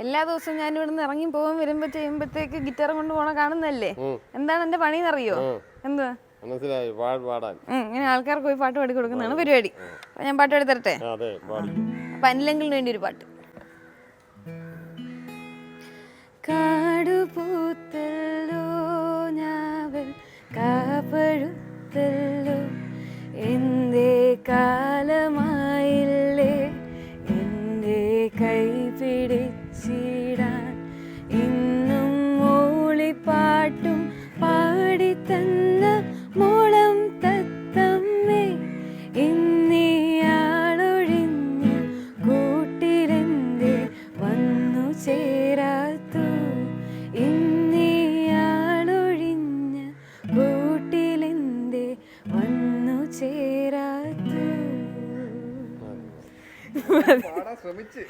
എല്ലാ ദിവസവും ഞാൻ ഇവിടുന്ന് ഇറങ്ങി പോകും ചെയ്യുമ്പോഴത്തേക്ക് ഗിറ്റാർ കൊണ്ട് പോണ കാണുന്നല്ലേ. എന്താണ് എന്റെ പണിന്ന് അറിയോ? എന്തുവാ മനസ്സിലായി, പാടാൻ. ഇങ്ങനെ ആൾക്കാർക്ക് പോയി പാട്ട് പാടി കൊടുക്കുന്നതാണ് പരിപാടി. അപ്പൊ ഞാൻ പാട്ട് പാടി തരട്ടെ? അപ്പൊ അനിലെങ്കിലും വേണ്ടി ഒരു പാട്ട്. കാടുപൂത്തല്ലോ ഞാവൽ കാപ്പഴുത്തല്ലോ എന്തേ കാലമായില്ലേ എൻ്റെ കൈ പിടിച്ചിടാൻ ഇന്നും മൂളിപ്പാട്ടും പാടിത്തന്ന മോളം തത്തമ്മേ ഇന്നിയാളൊഴിഞ്ഞ കൂട്ടിലെന്തേ വന്നു ചേരാത്തു ഇന്നിയാളൊഴിഞ്ഞ കൂട്ടിലെന്തേ വന്നു ചേരാത്തു. ശ്രമിച്ച്